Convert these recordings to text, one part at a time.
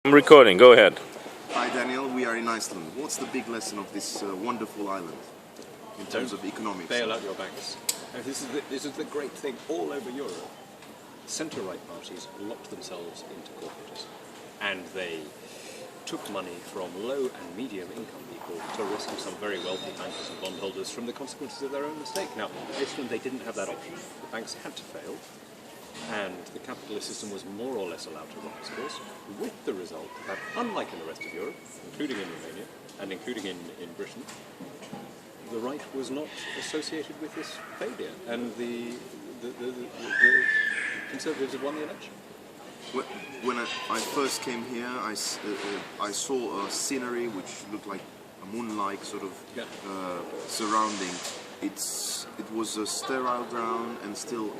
I'm recording, go ahead. Hi Daniel, we are in Iceland. What's the big lesson of this wonderful island in terms of economics? Bail out your banks. And this is the great thing all over Europe. Centre-right parties locked themselves into corporatism, and they took money from low and medium income people to rescue some very wealthy bankers and bondholders from the consequences of their own mistake. Now, in Iceland they didn't have that option. The banks had to fail, and the capitalist system was more or less allowed to run its course, with the result that, unlike in the rest of Europe, including in Romania and including in Britain, the right was not associated with this failure, and the Conservatives have won the election. When I first came here, I saw a scenery which looked like a moon-like sort of surrounding. It was a sterile ground, and still,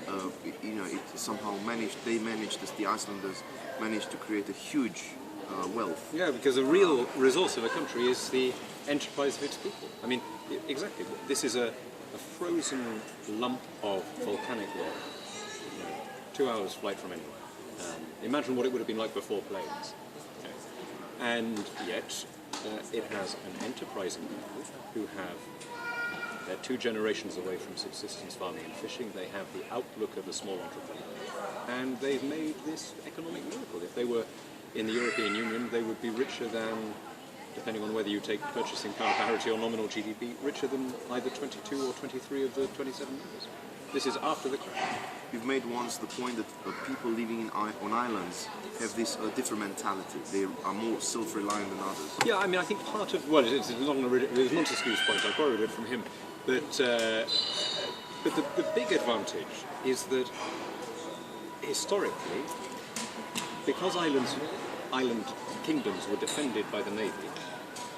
it somehow they managed, the Icelanders managed to create a huge wealth. Yeah, because the real resource of a country is the enterprise of its people. I mean, exactly. This is a frozen lump of volcanic rock, 2 hours flight from anywhere. Imagine what it would have been like before planes. Okay. And yet, it has an enterprising people who have, they're 2 generations away from subsistence farming and fishing. They have the outlook of a small entrepreneur. And they've made this economic miracle. If they were in the European Union, they would be richer than, depending on whether you take purchasing power parity or nominal GDP, richer than either 22 or 23 of the 27 members. This is after the crash. You've made once the point that people living on islands have this different mentality. They are more self-reliant than others. Yeah, I mean, I think part of, well, it's Montesquieu's point, I borrowed it from him, but the big advantage is that historically, because island kingdoms were defended by the navy,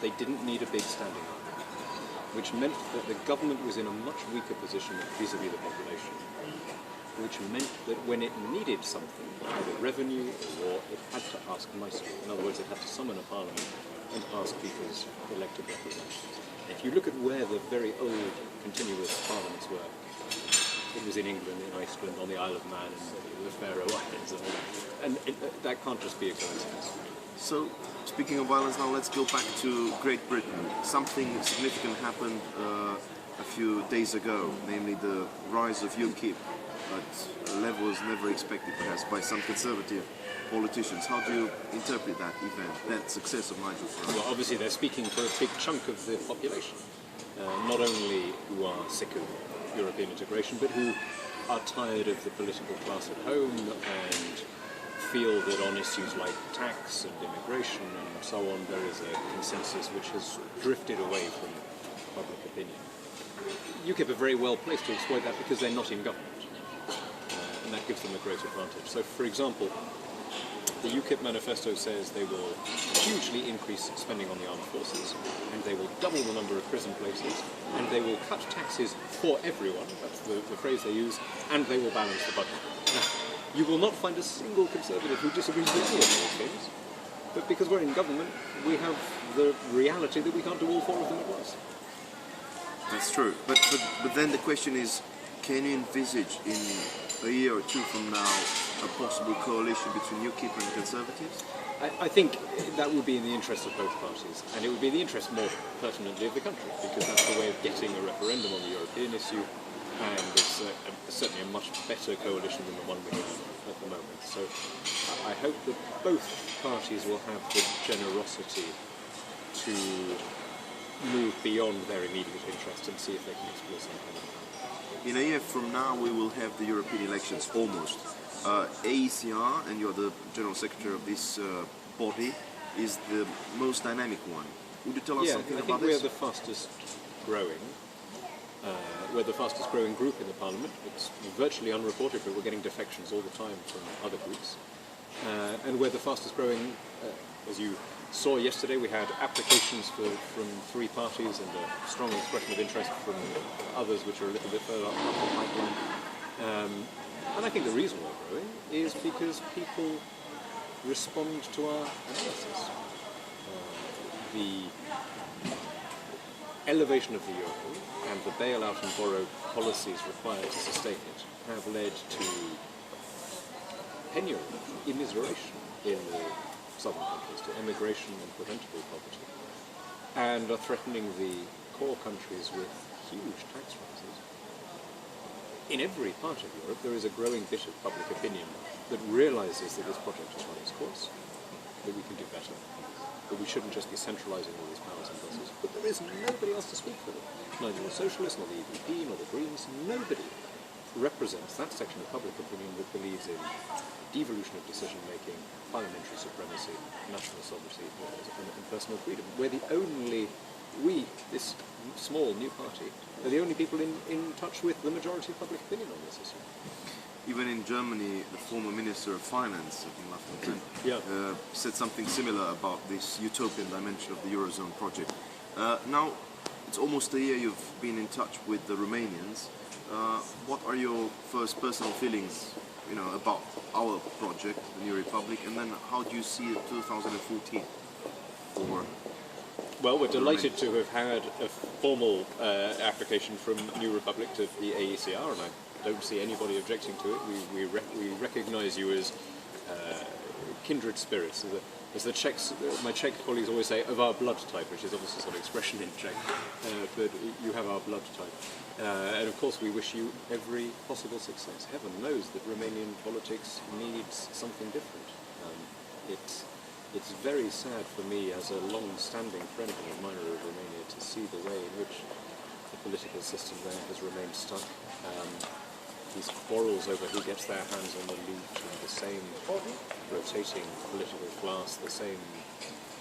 they didn't need a big standing army, which meant that the government was in a much weaker position vis-à-vis the population, which meant that when it needed something, either revenue or war, it had to ask nicely. In other words, it had to summon a parliament and ask people's elected representatives. If you look at where the very old continuous parliaments were, it was in England, in Iceland, on the Isle of Man, and the Faroe Islands, and all that. And that can't just be a coincidence. So, speaking of islands now, let's go back to Great Britain. Something significant happened a few days ago, namely the rise of UKIP at levels never expected, perhaps, by some conservative politicians. How do you interpret that event, that success of Nigel Farage? Well, obviously they're speaking for a big chunk of the population, not only who are sick of European integration, but who are tired of the political class at home and feel that on issues like tax and immigration and so on, there is a consensus which has drifted away from public opinion. UKIP are very well placed to exploit that because they're not in government, and that gives them a great advantage. So, for example, the UKIP manifesto says they will hugely increase spending on the armed forces, and they will double the number of prison places, and they will cut taxes for everyone, that's the phrase they use, and they will balance the budget. Now, you will not find a single conservative who disagrees with any of those things, but because we're in government, we have the reality that we can't do all 4 of them at once. That's true, but then the question is, can you envisage in a year or 2 from now a possible coalition between UKIP and the Conservatives? I think that would be in the interest of both parties, and it would be in the interest more pertinently of the country, because that's the way of getting a referendum on the European issue, and it's certainly a much better coalition than the one we have at the moment. So I hope that both parties will have the generosity to move beyond their immediate interests and see if they can explore some kind of plan. In a year from now, we will have the European elections, almost. AECR, and you're the General Secretary of this body, is the most dynamic one. Would you tell us something about this? I think we're the fastest growing. We're the fastest growing group in the Parliament. It's virtually unreported, but we're getting defections all the time from other groups. And we're the fastest growing, as you saw yesterday, we had applications from 3 parties and a strong expression of interest from others which are a little bit further up the pipeline. And I think the reason we're growing is because people respond to our analysis. The elevation of the euro and the bailout and borrow policies required to sustain it have led to penury, immiseration in the southern countries to emigration and preventable poverty, and are threatening the core countries with huge tax rises. In every part of Europe there is a growing bit of public opinion that realises that this project has run its course, that we can do better, that we shouldn't just be centralising all these powers in Brussels. But there is nobody else to speak for them. Neither the Socialists, nor the EPP, nor the Greens. Nobody represents that section of public opinion that believes in devolution of decision-making, parliamentary supremacy, national sovereignty, and personal freedom. We're the only, this small new party, are the only people in touch with the majority of public opinion on this issue. Even in Germany, the former Minister of Finance, I think, said something similar about this utopian dimension of the Eurozone project. Now, it's almost a year you've been in touch with the Romanians. What are your first personal feelings, about our project, the New Republic, and then how do you see 2014 for? Well, we're delighted to have had a formal application from New Republic to the AECR, and I don't see anybody objecting to it. We recognise you as kindred spirits, as the Czechs, my Czech colleagues always say, of our blood type, which is obviously some expression in Czech, but you have our blood type. And of course we wish you every possible success. Heaven knows that Romanian politics needs something different. It's very sad for me as a long-standing friend and admirer of Romania to see the way in which the political system there has remained stuck. These quarrels over who gets their hands on the loot, and the same rotating political class, the same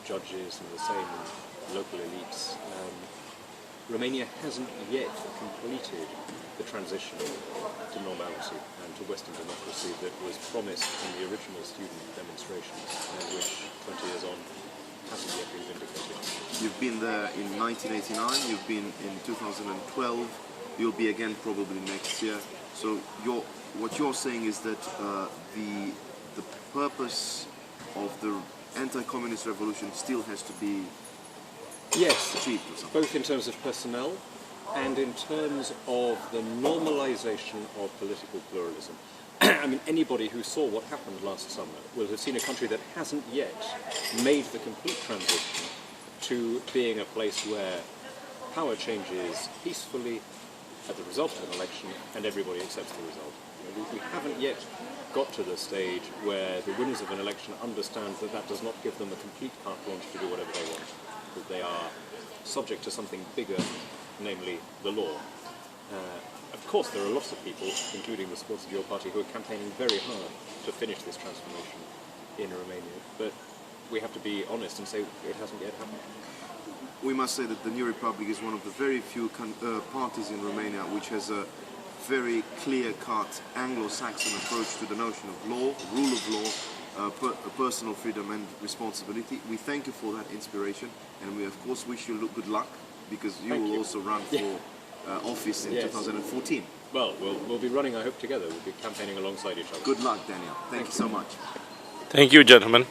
judges and the same local elites. Romania hasn't yet completed the transition to normality and to Western democracy that was promised in the original student demonstrations, and which 20 years on hasn't yet been vindicated. You've been there in 1989, you've been in 2012, you'll be again probably next year. So what you're saying is that the purpose of the anti-communist revolution still has to be achieved or something? Both in terms of personnel and in terms of the normalisation of political pluralism. I mean, anybody who saw what happened last summer will have seen a country that hasn't yet made the complete transition to being a place where power changes peacefully as a result of an election and everybody accepts the result. We haven't yet got to the stage where the winners of an election understand that that does not give them a complete carte blanche to do whatever they want, that they are subject to something bigger, namely the law. Of course there are lots of people, including the supporters of your party, who are campaigning very hard to finish this transformation in Romania, but we have to be honest and say it hasn't yet happened. We must say that the New Republic is one of the very few parties in Romania which has a very clear-cut Anglo-Saxon approach to the notion of law, rule of law, personal freedom and responsibility. We thank you for that inspiration, and we of course wish you good luck, because you will also run for office in 2014. Well, we'll be running, I hope, together. We'll be campaigning alongside each other. Good luck, Daniel. Thank you so much. Thank you, gentlemen.